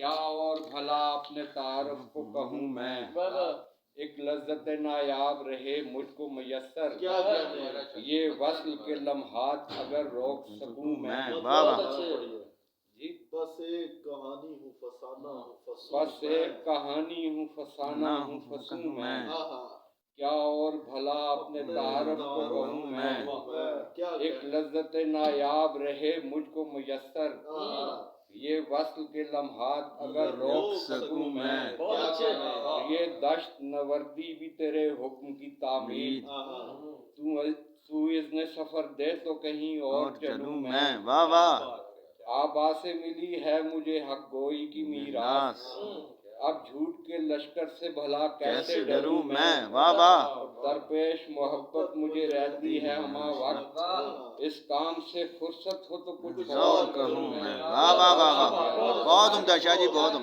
کیا اور بھلا اپنے تعارف کو کہوں میں، ایک لذت نایاب رہے مجھ کو میسر، یہ وصل کے لمحات اگر روک سکوں میں۔ جی بس ایک کہانی ہوں فسانہ ہوں فسوں بس ایک کہانی ہوں فسانہ ہوں فسوں میں، کیا اور بھلا اپنے تعارف کو کہوں میں، ایک لذت نایاب رہے مجھ کو میسر، یہ وصل کے لمحات اگر روک سکوں میں، یہ دشت نوردی بھی تیرے حکم کی تعمیر، تو اذن سفر دے تو کہیں اور چلوں میں۔ واہ واہ، آبا سے ملی ہے مجھے حق گوئی کی میراث، اب جھوٹ کے لشکر سے بھلا کیسے ڈروں میں۔ واہ واہ، درپیش محبت مجھے رہتی ہے ہمہ وقت، اس کام سے فرصت ہو تو کچھ اور کہوں میں۔ واہ واہ واہ واہ، بہت عمدہ شاہ جی، بہت عمدہ۔